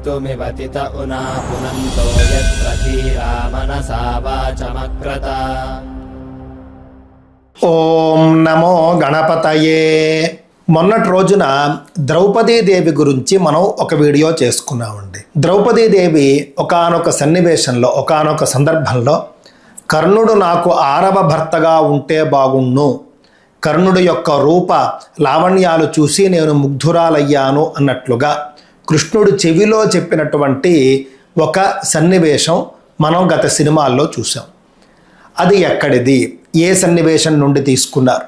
वक्तुमिवतित उना पुनन्तो यत्र धीरा मनसा वाचमक्रत। ఓం నమో గణపతయే. మొన్నటి రోజున ద్రౌపదీదేవి గురించి మనం ఒక వీడియో చేసుకున్నామండి. ద్రౌపదీదేవి ఒకానొక సన్నివేశంలో ఒకానొక సందర్భంలో కర్ణుడు నాకు 6వ భర్తగా ఉంటే బాగుండు, కర్ణుడు యొక్క రూప లావణ్యాలు చూసి నేను ముగ్ధురాలయ్యాను అన్నట్లుగా కృష్ణుడు చెవిలో చెప్పినటువంటి ఒక సన్నివేశం మనం గత సినిమాల్లో చూసాం. అది ఎక్కడిది, ఏ సన్నివేశం నుండి తీసుకున్నారు,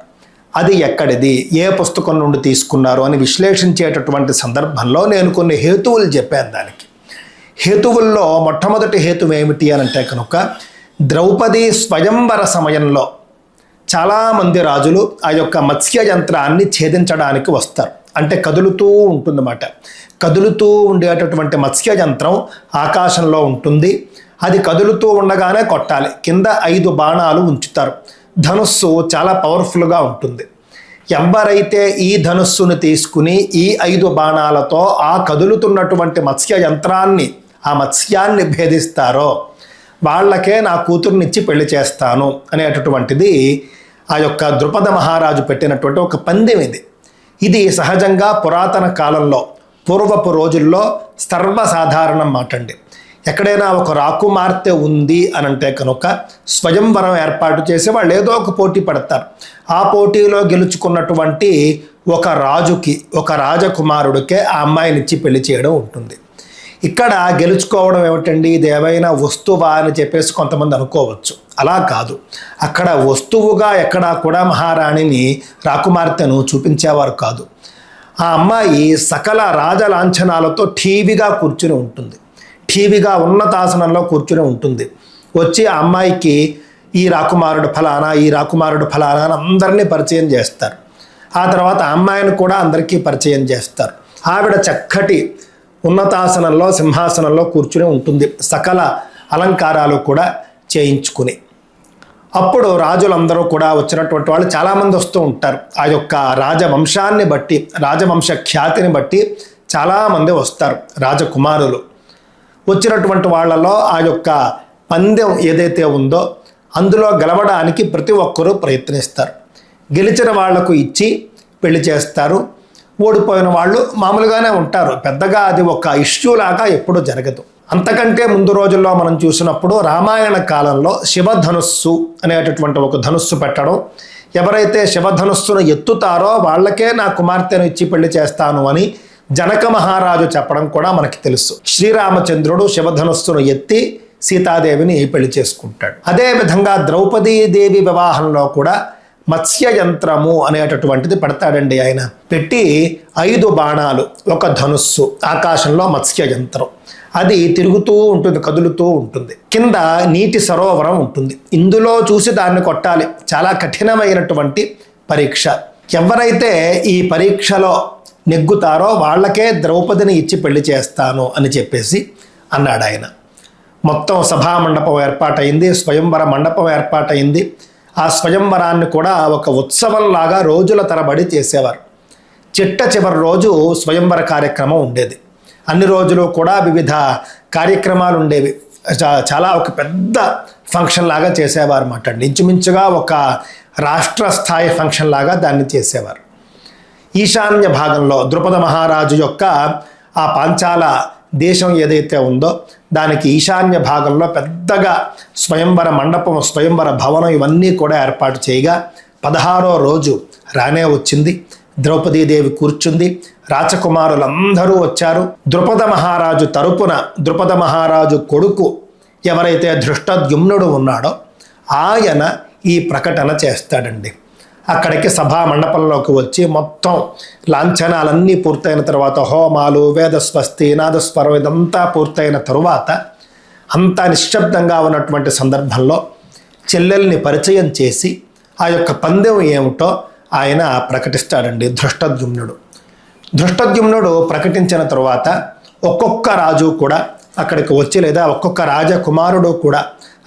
అది ఎక్కడిది, ఏ పుస్తకం నుండి తీసుకున్నారు అని విశ్లేషించేటటువంటి సందర్భంలో నేను కొన్ని హేతువులు చెప్పాను. దానికి హేతువుల్లో మొట్టమొదటి హేతువు ఏమిటి అని అంటే కనుక ద్రౌపది స్వయంవర సమయంలో చాలామంది రాజులు ఆ యొక్క మత్స్య యంత్రాన్ని ఛేదించడానికి వస్తారు. అంటే కదులుతూ ఉంటుందన్నమాట. కదులుతూ ఉండేటటువంటి మత్స్య యంత్రం ఆకాశంలో ఉంటుంది. అది కదులుతూ ఉండగానే కొట్టాలి. కింద 5 బాణాలు ఉంచుతారు. ధనుస్సు చాలా పవర్ఫుల్గా ఉంటుంది. ఎవరైతే ఈ ధనుస్సును తీసుకుని ఈ 5 బాణాలతో ఆ కదులుతున్నటువంటి మత్స్య యంత్రాన్ని, ఆ మత్స్యాన్ని భేదిస్తారో వాళ్ళకే నా కూతుర్నిచ్చి పెళ్లి చేస్తాను అనేటటువంటిది ఆ యొక్క ద్రుపద మహారాజు పెట్టినటువంటి ఒక పందెం ఇది. ఇది సహజంగా పురాతన కాలంలో పూర్వపు రోజుల్లో సర్వసాధారణం మాటండి. ఎక్కడైనా ఒక రాకుమార్తె ఉంది అని అంటే కనుక స్వయంవరం ఏర్పాటు చేసి వాళ్ళు ఏదో ఒక పోటీ పడతారు. ఆ పోటీలో గెలుచుకున్నటువంటి ఒక రాజుకి, ఒక రాజకుమారుడికే ఆ అమ్మాయినిచ్చి పెళ్లి చేయడం ఉంటుంది. ఇక్కడ గెలుచుకోవడం ఏమిటండి, ఇది ఏమైనా వస్తువా అని చెప్పేసి కొంతమంది అనుకోవచ్చు. అలా కాదు. అక్కడ వస్తువుగా ఎక్కడా కూడా మహారాణిని, రాకుమార్తెను చూపించేవారు కాదు. ఆ అమ్మాయి సకల రాజలాంఛనాలతో ఠీవిగా కూర్చుని ఉంటుంది. ఠీవిగా ఉన్నతాసనంలో కూర్చుని ఉంటుంది. వచ్చి ఆ అమ్మాయికి ఈ రాకుమారుడు ఫలానా, ఈ రాకుమారుడు ఫలానా అని అందరినీ పరిచయం చేస్తారు. ఆ తర్వాత ఆ అమ్మాయిని కూడా అందరికీ పరిచయం చేస్తారు. ఆవిడ చక్కటి ఉన్నతాసనంలో, సింహాసనంలో కూర్చుని ఉంటుంది, సకల అలంకారాలు కూడా చేయించుకుని. అప్పుడు రాజులందరూ కూడా వచ్చినటువంటి వాళ్ళు చాలామంది వస్తూ ఉంటారు. ఆ యొక్క రాజవంశాన్ని బట్టి, రాజవంశ ఖ్యాతిని బట్టి చాలామంది వస్తారు రాజకుమారులు. వచ్చినటువంటి వాళ్ళలో ఆ యొక్క పందెం ఏదైతే ఉందో అందులో గెలవడానికి ప్రతి ఒక్కరూ ప్రయత్నిస్తారు. గెలిచిన వాళ్లకు ఇచ్చి పెళ్లి చేస్తారు. ఓడిపోయిన వాళ్ళు మామూలుగానే ఉంటారు. పెద్దగా అది ఒక ఇష్యూ లాగా ఎప్పుడూ జరగదు. అంతకంటే ముందు రోజుల్లో మనం చూసినప్పుడు రామాయణ కాలంలో శివధనుస్సు అనేటటువంటి ఒక ధనుస్సు పెట్టడం, ఎవరైతే శివధనుస్సును ఎత్తుతారో వాళ్ళకే నా కుమార్తెను ఇచ్చి పెళ్లి చేస్తాను అని జనక మహారాజు చెప్పడం కూడా మనకి తెలుసు. శ్రీరామచంద్రుడు శివధనుస్సును ఎత్తి సీతాదేవిని పెళ్లి చేసుకుంటాడు. అదేవిధంగా ద్రౌపదీదేవి వివాహంలో కూడా మత్స్య యంత్రము అనేటటువంటిది పెడతాడండి ఆయన. పెట్టి 5 బాణాలు, ఒక ధనుస్సు, ఆకాశంలో మత్స్య యంత్రం, అది తిరుగుతూ ఉంటుంది, కదులుతూ ఉంటుంది. కింద నీటి సరోవరం ఉంటుంది. ఇందులో చూసి దాన్ని కొట్టాలి. చాలా కఠినమైనటువంటి పరీక్ష. ఎవరైతే ఈ పరీక్షలో నెగ్గుతారో వాళ్ళకే ద్రౌపదిని ఇచ్చి పెళ్లి చేస్తాను అని చెప్పేసి అన్నాడు ఆయన. మొత్తం సభా మండపం ఏర్పాటైంది, స్వయంవర మండపం ఏర్పాటైంది. ఆ స్వయంవరాన్ని కూడా ఒక ఉత్సవంలాగా రోజుల తరబడి చేసేవారు. చిట్ట చివరి రోజు స్వయంవర కార్యక్రమం ఉండేది. అన్ని రోజులు కూడా వివిధ కార్యక్రమాలు ఉండేవి. చాలా ఒక పెద్ద ఫంక్షన్ లాగా చేసేవారు అన్నమాట. ఇంచుమించుగా ఒక రాష్ట్ర స్థాయి ఫంక్షన్ లాగా దాన్ని చేసేవారు. ఈశాన్య భాగంలో ద్రుపద మహారాజు యొక్క ఆ పాంచాల దేశం ఏదైతే ఉందో దానికి ఈశాన్య భాగంలో పెద్దగా స్వయంవర మండపం, స్వయంవర భవనం ఇవన్నీ కూడా ఏర్పాటు చేయగా 16వ రోజు రానే వచ్చింది. ద్రౌపదీదేవి కూర్చుంది. రాజకుమారులందరూ వచ్చారు. ద్రుపద మహారాజు తరపున ద్రుపద మహారాజు కొడుకు ఎవరైతే ధృష్టద్యుమ్నుడు ఉన్నాడో ఆయన ఈ ప్రకటన చేస్తాడండి. అక్కడికి సభా మండపంలోకి వచ్చి మొత్తం లాంఛనాలన్నీ పూర్తయిన తర్వాత, హోమాలు, వేదస్వస్తి, నాదస్వరం ఇదంతా పూర్తయిన తరువాత అంతా నిశ్శబ్దంగా ఉన్నటువంటి సందర్భంలో చెల్లెల్ని పరిచయం చేసి ఆ యొక్క పందెం ఏమిటో ఆయన ప్రకటిస్తాడండి ధృష్టద్యుమ్నుడు. ధృష్టద్యుమ్నుడు ప్రకటించిన తరువాత ఒక్కొక్క రాజు కూడా అక్కడికి వచ్చి, లేదా ఒక్కొక్క రాజకుమారుడు కూడా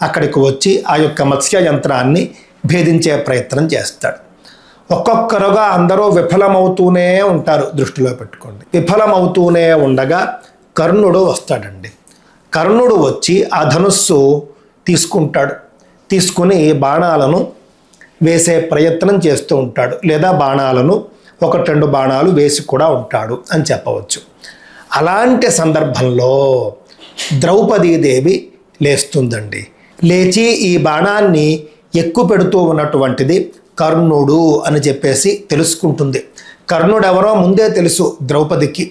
అక్కడికి వచ్చి ఆ యొక్క మత్స్య యంత్రాన్ని భేదించే ప్రయత్నం చేస్తాడు. ఒక్కొక్కరుగా అందరూ విఫలమవుతూనే ఉంటారు. దృష్టిలో పెట్టుకోండి. విఫలమవుతూనే ఉండగా కర్ణుడు వస్తాడండి. కర్ణుడు వచ్చి ఆ ధనుస్సు తీసుకుంటాడు. తీసుకుని బాణాలను వేసే ప్రయత్నం చేస్తూ ఉంటాడు, లేదా బాణాలను 1-2 బాణాలు వేసి కూడా ఉంటాడు అని చెప్పవచ్చు. అలాంటి సందర్భంలో ద్రౌపదీదేవి లేస్తుందండి. లేచి ఈ బాణాన్ని ఎక్కువ పెడుతూ ఉన్నటువంటిది కర్ణుడు అని చెప్పేసి తెలుసుకుంటుంది. కర్ణుడు ఎవరో ముందే తెలుసు ద్రౌపదికి.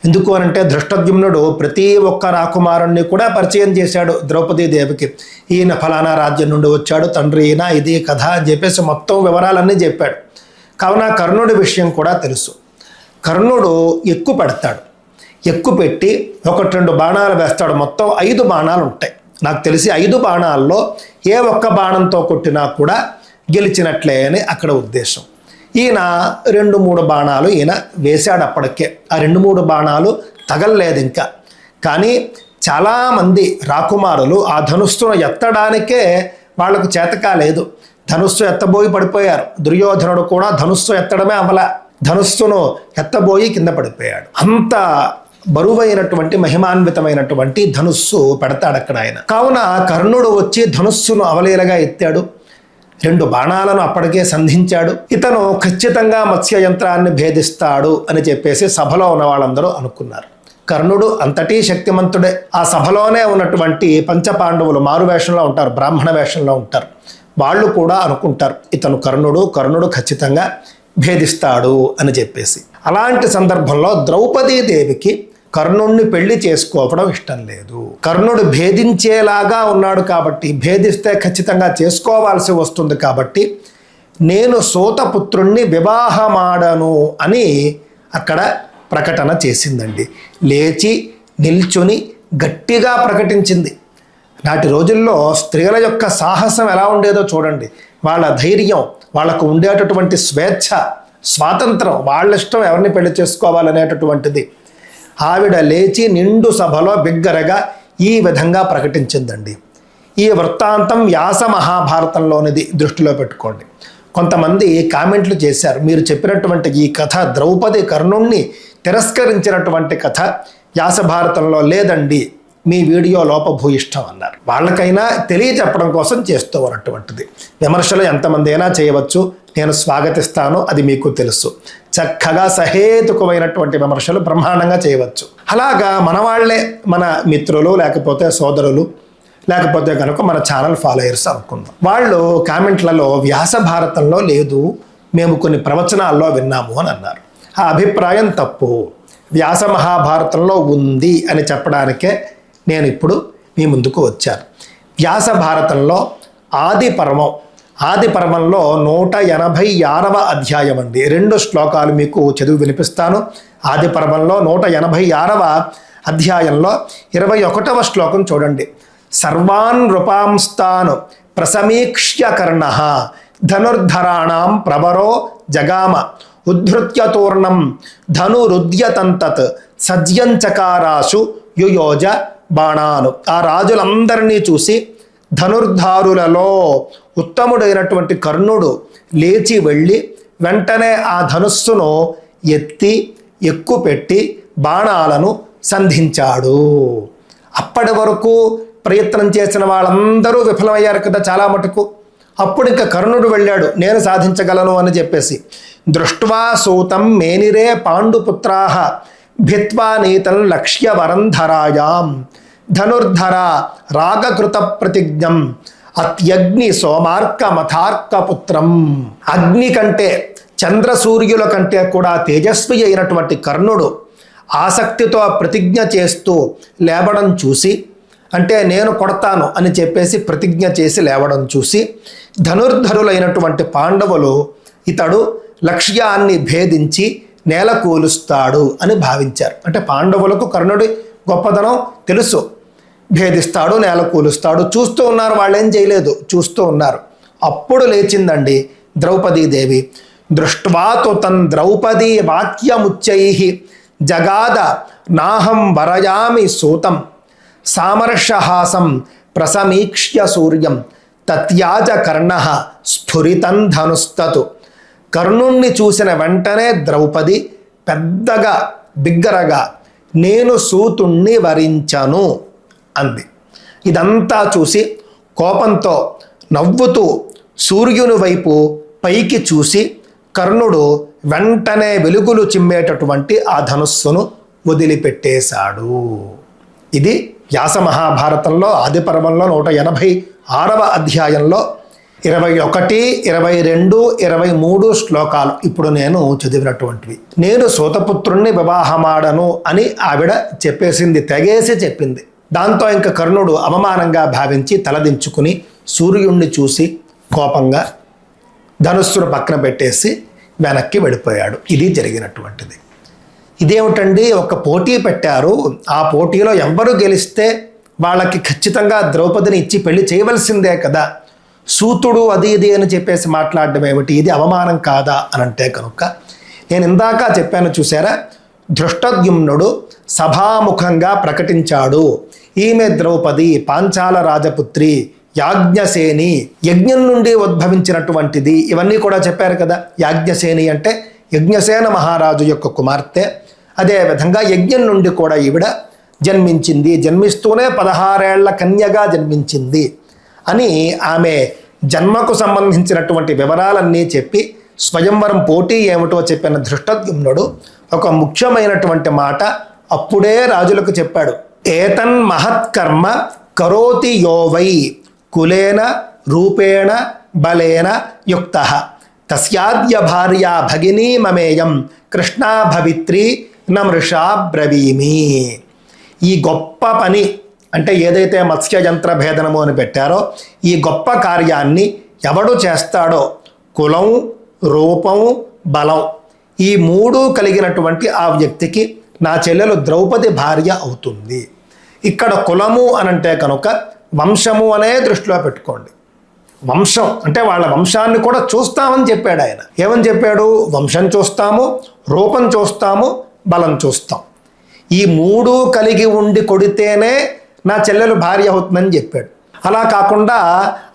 ఎందుకు అనంటే ధృష్టద్యుమ్నుడు ప్రతి ఒక్క రాకుమారుణ్ణి కూడా పరిచయం చేశాడు ద్రౌపదీదేవికి. ఈయన ఫలానా రాజ్యం నుండి వచ్చాడు, తండ్రి ఈయన, ఇది కథ అని చెప్పేసి మొత్తం వివరాలన్నీ చెప్పాడు. కావున కర్ణుడి విషయం కూడా తెలుసు. కర్ణుడు ఎక్కువ పెడతాడు. ఎక్కువ పెట్టి 1-2 బాణాలు వేస్తాడు. మొత్తం 5 బాణాలు ఉంటాయి. నాకు తెలిసి 5 బాణాల్లో ఏ ఒక్క బాణంతో కొట్టినా కూడా గెలిచినట్లే అని అక్కడ ఉద్దేశం. ఈయన 2-3 బాణాలు ఈయన వేశాడు అప్పటికే. ఆ 2-3 బాణాలు తగలలేదు ఇంకా. కానీ చాలామంది రాకుమారులు ఆ ధనుస్సును ఎత్తడానికే వాళ్లకు చేత కాలేదు. ధనుస్సు ఎత్తబోయి పడిపోయారు. దుర్యోధనుడు కూడా ధనుస్సు ఎత్తడమే అవల, ధనుస్సును ఎత్తబోయి కింద పడిపోయాడు. అంత బరువైనటువంటి మహిమాన్వితమైనటువంటి ధనుస్సు పెడతాడు అక్కడ ఆయన. కావున కర్ణుడు వచ్చి ధనుస్సును అవలీలగా ఎత్తాడు. 2 బాణాలను అప్పటికే సంధించాడు. ఇతను ఖచ్చితంగా మత్స్య యంత్రాన్ని భేదిస్తాడు అని చెప్పేసి సభలో ఉన్న వాళ్ళందరూ అనుకున్నారు. కర్ణుడు అంతటి శక్తిమంతుడే. ఆ సభలోనే ఉన్నటువంటి పంచపాండవులు మారు వేషంలో ఉంటారు, బ్రాహ్మణ వేషంలో ఉంటారు. వాళ్ళు కూడా అనుకుంటారు ఇతను కర్ణుడు ఖచ్చితంగా భేదిస్తాడు అని చెప్పేసి. అలాంటి సందర్భంలో ద్రౌపదీదేవికి కర్ణుణ్ణి పెళ్లి చేసుకోవడం ఇష్టం లేదు. కర్ణుడు భేదించేలాగా ఉన్నాడు కాబట్టి, భేదిస్తే ఖచ్చితంగా చేసుకోవాల్సి వస్తుంది కాబట్టి, నేను సూతపుత్రుణ్ణి వివాహమాడను అని అక్కడ ప్రకటన చేసిందండి. లేచి నిల్చుని గట్టిగా ప్రకటించింది. నాటి రోజుల్లో స్త్రీల యొక్క సాహసం ఎలా ఉండేదో చూడండి. వాళ్ళ ధైర్యం, వాళ్ళకు ఉండేటటువంటి స్వేచ్ఛ, స్వాతంత్రం, వాళ్ళ ఇష్టం ఎవరిని పెళ్లి చేసుకోవాలనేటటువంటిది. ఆవిడ లేచి నిండు సభలో బిగ్గరగా ఈ విధంగా ప్రకటించిందండి. ఈ వృత్తాంతం వ్యాస మహాభారతంలోనిది, దృష్టిలో పెట్టుకోండి. కొంతమంది కామెంట్లు చేశారు, మీరు చెప్పినటువంటి ఈ కథ ద్రౌపది కర్ణుణ్ణి తిరస్కరించినటువంటి కథ వ్యాస భారతంలో లేదండి, మీ వీడియో లోపభూయిష్టం అన్నారు. వాళ్ళకైనా తెలియచెప్పడం కోసం చేస్తూ ఉన్నటువంటిది. విమర్శలు ఎంతమంది అయినా చేయవచ్చు, నేను స్వాగతిస్తాను, అది మీకు తెలుసు. చక్కగా సహేతుకమైనటువంటి విమర్శలు బ్రహ్మాండంగా చేయవచ్చు. అలాగా మన వాళ్ళే, మన మిత్రులు లేకపోతే సోదరులు లేకపోతే కనుక మన ఛానల్ ఫాలోయర్స్ అనుకుందాం, వాళ్ళు కామెంట్లలో వ్యాస భారతంలో లేదు, మేము కొన్ని ప్రవచనాల్లో విన్నాము అని అన్నారు. ఆ అభిప్రాయం తప్పు. వ్యాస మహాభారతంలో ఉంది అని చెప్పడానికే నేను ఇప్పుడు మీ ముందుకు వచ్చాను. వ్యాస భారతంలో ఆది పర్వంలో 186వ అధ్యాయం అండి. 2 శ్లోకాలు మీకు చదివి వినిపిస్తాను. ఆది పర్వంలో 186వ అధ్యాయంలో 21వ శ్లోకం చూడండి. సర్వాన్ నృపాంస్తాన్ ప్రసమీక్ష్య కర్ణః ధనుర్ధరాణాం ప్రవరో జగామ ఉద్ధృత్య తూర్ణం ధనురుద్యతంతత్ సజ్యంచకారాశు యుయోజ బాణాను. ఆ రాజులందరినీ చూసి ధనుర్ధారులలో ఉత్తముడైనటువంటి కర్ణుడు లేచి వెళ్ళి వెంటనే ఆ ధనుస్సును ఎత్తి ఎక్కుపెట్టి బాణాలను సంధించాడు. అప్పటి వరకు ప్రయత్నం చేసిన వాళ్ళందరూ విఫలమయ్యారు కదా చాలా మటుకు. అప్పుడు ఇంకా కర్ణుడు వెళ్ళాడు, నేను సాధించగలను అని చెప్పేసి. దృష్ట్వా సూతం మేనిరే పాండుపుత్రాః భిత్వా నీతం లక్ష్య వరంధరాయాం ధనుర్ధర రాగకృత ప్రతిజ్ఞం అత్యగ్ని సోమార్క మథార్క పుత్రం. అగ్ని కంటే చంద్రసూర్యుల కంటే కూడా తేజస్వి అయినటువంటి కర్ణుడు ఆసక్తితో ప్రతిజ్ఞ చేస్తూ లేవడం చూసి, అంటే నేను కొడతాను అని చెప్పేసి ప్రతిజ్ఞ చేసి లేవడం చూసి ధనుర్ధరులైనటువంటి పాండవులు ఇతడు లక్ష్యాన్ని భేదించి నేలకూలుస్తాడు అని భావించారు. అంటే పాండవులకు కర్ణుడి గొప్పదనం తెలుసు, భేదిస్తాడు, నేలకూలుస్తాడు. చూస్తూ ఉన్నారు, వాళ్ళేం చేయలేదు, చూస్తూ ఉన్నారు. అప్పుడు లేచిందండి ద్రౌపదీదేవి. దృష్ట్వా తు తన్ ద్రౌపదీ వాక్యముచ్చైః జగాద నాహం వరయామి సూతం సామర్షహాసం ప్రసమీక్ష్య సూర్యం తత్యాజ కర్ణః స్ఫురితం ధనుస్తతు. కర్ణుణ్ణి చూసిన వెంటనే ద్రౌపది పెద్దగా బిగ్గరగా నేను సూతుణ్ణి వరించను అంది. ఇదంతా చూసి కోపంతో నవ్వుతూ సూర్యుని వైపు పైకి చూసి కర్ణుడు వెంటనే వెలుగులు చిమ్మేటటువంటి ఆ ధనుస్సును వదిలిపెట్టేశాడు. ఇది వ్యాస మహాభారతంలో ఆదిపర్వంలో 186వ అధ్యాయంలో 21, 22, 23 శ్లోకాలు ఇప్పుడు నేను చదివినటువంటివి. నేను సూతపుత్రుణ్ణి వివాహమాడను అని ఆవిడ చెప్పేసింది, తెగేసి చెప్పింది. దాంతో ఇంకా కర్ణుడు అవమానంగా భావించి తలదించుకుని సూర్యుణ్ణి చూసి కోపంగా ధనుస్సును పక్కన పెట్టేసి వెనక్కి వెళ్ళిపోయాడు. ఇది జరిగినటువంటిది. ఇదేమిటండి, ఒక పోటీ పెట్టారు, ఆ పోటీలో ఎవ్వరు గెలిస్తే వాళ్ళకి ఖచ్చితంగా ద్రౌపదిని ఇచ్చి పెళ్లి చేయవలసిందే కదా, సూతుడు అది ఇది అని చెప్పేసి మాట్లాడడం ఏమిటి, ఇది అవమానం కాదా అని అంటే కనుక నేను ఇందాక చెప్పాను చూసారా, ధృష్టద్యుమ్నుడు సభాముఖంగా ప్రకటించాడు, ఈమె ద్రౌపది పాంచాల రాజపుత్రి, యాజ్ఞసేని, యజ్ఞం నుండి ఉద్భవించినటువంటిది, ఇవన్నీ కూడా చెప్పారు కదా. యాజ్ఞసేని అంటే యజ్ఞసేన మహారాజు యొక్క కుమార్తె. అదేవిధంగా యజ్ఞం నుండి కూడా ఈవిడ జన్మించింది, జన్మిస్తూనే 16 ఏళ్ల కన్యగా జన్మించింది అని ఆమె జన్మకు సంబంధించినటువంటి వివరాలన్నీ చెప్పి స్వయంవరం పోటీ ఏమిటో చెప్పిన ధృష్టద్యుమ్నుడు ఒక ముఖ్యమైనటువంటి మాట అప్పుడే రాజులకు చెప్పాడు. ఏతన్ మహత్కర్మ కరోతి యోవై కులేన రూపేణ బలేన యుక్తః తస్యాద్య భార్య భగినీ మమేయం కృష్ణా భవిత్రి నమృషా బ్రవీమి. ఈ గొప్ప పని అంటే ఏదైతే మత్స్య యంత్ర భేదనము అని పెట్టారో ఈ గొప్ప కార్యాన్ని ఎవడు చేస్తాడో కులం, రూపం, బలం ఈ 3 కలిగినటువంటి ఆ వ్యక్తికి నా చెల్లెలు ద్రౌపది భార్య అవుతుంది. ఇక్కడ కులము అనంటే కనుక వంశము అనే దృష్టిలో పెట్టుకోండి. వంశం అంటే వాళ్ళ వంశాన్ని కూడా చూస్తామని చెప్పాడు ఆయన. ఏమని చెప్పాడు? వంశం చూస్తాము, రూపం చూస్తాము, బలం చూస్తాం. ఈ 3 కలిగి ఉండి కొడితేనే నా చెల్లెలు భార్య అవుతుందని చెప్పాడు. అలా కాకుండా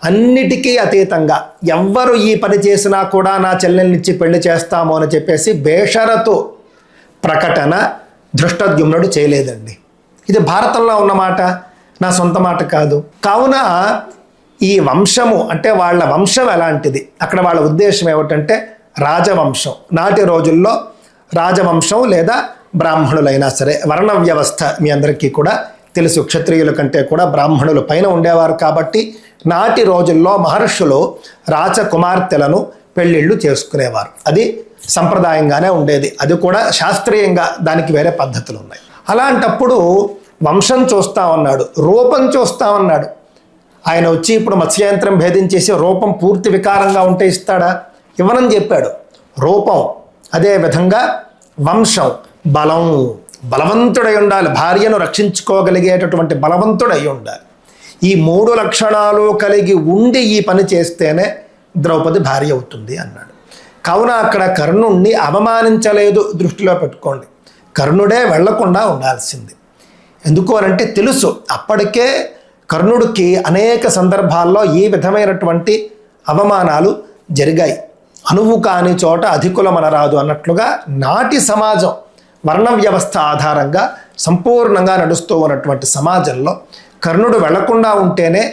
అన్నిటికీ అతీతంగా ఎవ్వరు ఈ పని చేసినా కూడా నా చెల్లెల్నిచ్చి పెళ్లి చేస్తాము అని చెప్పేసి బేషరతు ప్రకటన ధృష్టద్యుమ్నుడు చేయలేదండి. ఇది భారతంలో ఉన్న మాట, నా సొంత మాట కాదు. కావున ఈ వంశము అంటే వాళ్ళ వంశం ఎలాంటిది, అక్కడ వాళ్ళ ఉద్దేశం ఏమిటంటే రాజవంశం. నాటి రోజుల్లో రాజవంశం లేదా బ్రాహ్మణులైనా సరే వర్ణ వ్యవస్థ మీ అందరికీ కూడా తెలుసు, క్షత్రియుల కంటే కూడా బ్రాహ్మణులు పైన ఉండేవారు కాబట్టి నాటి రోజుల్లో మహర్షులు రాజకుమార్తెలను పెళ్ళిళ్ళు చేసుకునేవారు. అది సంప్రదాయంగానే ఉండేది, అది కూడా శాస్త్రీయంగా దానికి వేరే పద్ధతులు ఉన్నాయి. అలాంటప్పుడు వంశం చూస్తామన్నాడు, రూపం చూస్తామన్నాడు. ఆయన వచ్చి ఇప్పుడు మత్స్యయంత్రం భేదించేసి రూపం పూర్తి వికారంగా ఉంటే ఇస్తాడా? ఇవ్వనని చెప్పాడు. రూపం, అదేవిధంగా వంశం, బలం, బలవంతుడై ఉండాలి, భార్యను రక్షించుకోగలిగేటటువంటి బలవంతుడై ఉండాలి. ఈ 3 లక్షణాలు కలిగి ఉండి ఈ పని చేస్తేనే ద్రౌపది భార్య అవుతుంది అన్నాడు. కావున అక్కడ కర్ణుణ్ణి అవమానించలేదు, దృష్టిలో పెట్టుకోండి. కర్ణుడే వెళ్లకుండా ఉండాల్సింది. ఎందుకు అనంటే తెలుసు అప్పటికే కర్ణుడికి అనేక సందర్భాల్లో ఈ విధమైనటువంటి అవమానాలు జరిగాయి. అనువు కాని చోట అధికులమనరాదు అన్నట్లుగా నాటి సమాజం వర్ణ వ్యవస్థ ఆధారంగా సంపూర్ణంగా నడుస్తూ ఉన్నటువంటి సమాజంలో కర్ణుడు వెళ్లకుండా ఉంటేనే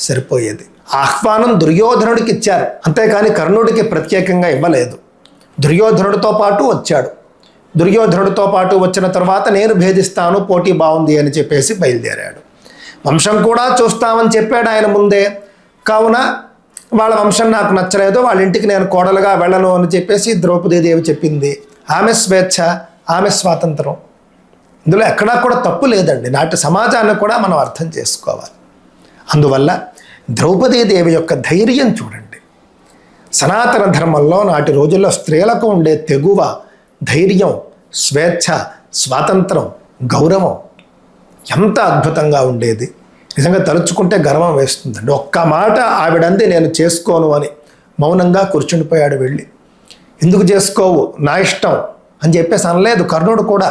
సరిపోయేది. ఆహ్వానం దుర్యోధనుడికి ఇచ్చారు, అంతేకాని కర్ణుడికి ప్రత్యేకంగా ఇవ్వలేదు. దుర్యోధనుడితో పాటు వచ్చాడు. దుర్యోధనుడితో పాటు వచ్చిన తర్వాత నేను భేదిస్తాను, పోటీ బాగుంది అని చెప్పేసి బయలుదేరాడు. వంశం కూడా చూస్తామని చెప్పాడు ఆయన ముందే. కావున వాళ్ళ వంశం నాకు నచ్చలేదు, వాళ్ళ ఇంటికి నేను కోడలుగా వెళ్ళను అని చెప్పేసి ద్రౌపదీదేవి చెప్పింది. ఆమె స్వేచ్ఛ, ఆమె స్వాతంత్రం, ఇందులో ఎక్కడా కూడా తప్పు లేదండి. నాటి సమాజాన్ని కూడా మనం అర్థం చేసుకోవాలి. అందువల్ల ద్రౌపదీదేవి యొక్క ధైర్యం చూడండి. సనాతన ధర్మంలో నాటి రోజుల్లో స్త్రీలకు ఉండే తెగువ, ధైర్యం, స్వేచ్ఛ, స్వాతంత్రం, గౌరవం ఎంత అద్భుతంగా ఉండేది. నిజంగా తలుచుకుంటే గర్వం వేస్తుందండి. ఒక్క మాట ఆవిడంది నేను చేసుకోను అని మౌనంగా కూర్చుండిపోయాడు. వెళ్ళి ఎందుకు చేసుకోవు, నా ఇష్టం అని చెప్పేసి అనలేదు కర్ణుడు కూడా.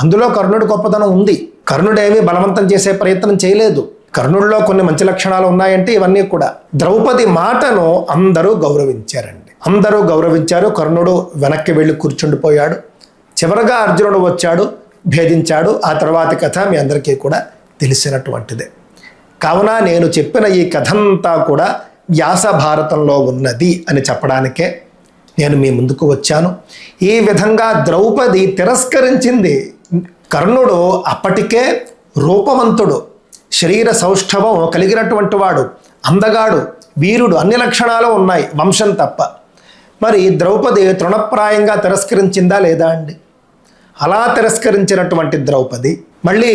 అందులో కర్ణుడి గొప్పతనం ఉంది. కర్ణుడేమీ బలవంతం చేసే ప్రయత్నం చేయలేదు. కర్ణుడిలో కొన్ని మంచి లక్షణాలు ఉన్నాయంటే ఇవన్నీ కూడా. ద్రౌపది మాటను అందరూ గౌరవించారండి, అందరూ గౌరవించారు. కర్ణుడు వెనక్కి వెళ్ళి కూర్చుండిపోయాడు. చివరగా అర్జునుడు వచ్చాడు. భేదించాడు. ఆ తర్వాతి కథ మీ అందరికీ కూడా తెలిసినటువంటిదే. కావున నేను చెప్పిన ఈ కథంతా కూడా వ్యాస భారతంలో ఉన్నది అని చెప్పడానికే నేను మీ ముందుకు వచ్చాను. ఈ విధంగా ద్రౌపది తిరస్కరించింది. కర్ణుడు అప్పటికే రూపవంతుడు, శరీర సౌష్ఠవం కలిగినటువంటి వాడు, అందగాడు, వీరుడు, అన్ని లక్షణాలు ఉన్నాయి వంశం తప్ప. మరి ద్రౌపది తృణప్రాయంగా తిరస్కరించిందా లేదా అండి? అలా తిరస్కరించినటువంటి ద్రౌపది మళ్ళీ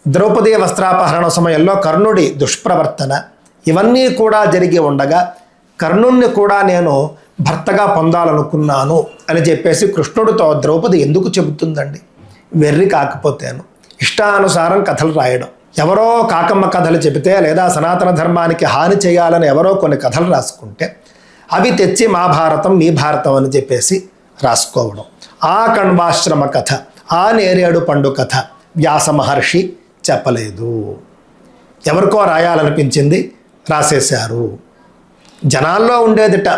ద్రౌపది వస్త్రాపహరణ సమయంలో కర్ణుడి దుష్ప్రవర్తన ఇవన్నీ కూడా జరిగి ఉండగా కర్ణుణ్ణి కూడా నేను భర్తగా పొందాలనుకున్నాను అని చెప్పేసి కృష్ణుడితో ద్రౌపది ఎందుకు చెబుతుందండి? వెర్రి కాకపోతేను. ఇష్టానుసారం కథలు రాయడం. ఎవరో కాకమ్మ కథలు చెబితే లేదా సనాతన ధర్మానికి హాని చేయాలని ఎవరో కొన్ని కథలు రాసుకుంటే అవి తెచ్చి మా భారతం మీ భారతం అని చెప్పేసి రాసుకోవడం. ఆ కణ్వాశ్రమ కథ, ఆ నేరేడు పండు కథ వ్యాస మహర్షి చెప్పలేదు. ఎవరికో రాయాలనిపించింది, రాసేశారు. జనాల్లో ఉండేదిట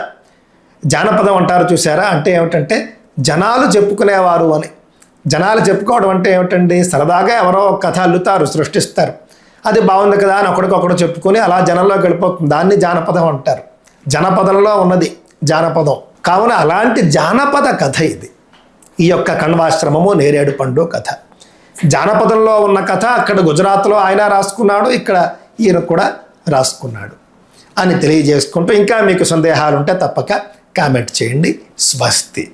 జానపదం అంటారు చూసారా? అంటే ఏమిటంటే జనాలు చెప్పుకునేవారు అని. జనాలు చెప్పుకోవడం అంటే ఏమిటండి? సరదాగా ఎవరో ఒక కథ అల్లుతారు, సృష్టిస్తారు. అది బాగుంది కదా అని ఒకడికొకడు చెప్పుకొని అలా జనంలోకి వెళ్ళిపోతుంది. దాన్ని జానపదం అంటారు. జనపదంలో ఉన్నది జానపదం. కావున అలాంటి జానపద కథ ఇది. ఈ యొక్క కణ్వాశ్రమము నేరేడు పండు కథ జానపదంలో ఉన్న కథ. అక్కడ గుజరాత్లో ఆయన రాసుకున్నాడు, ఇక్కడ ఈయన కూడా రాసుకున్నాడు అని తెలియజేసుకుంటూ, ఇంకా మీకు సందేహాలు ఉంటే తప్పక కామెంట్ చేయండి. స్వస్తి.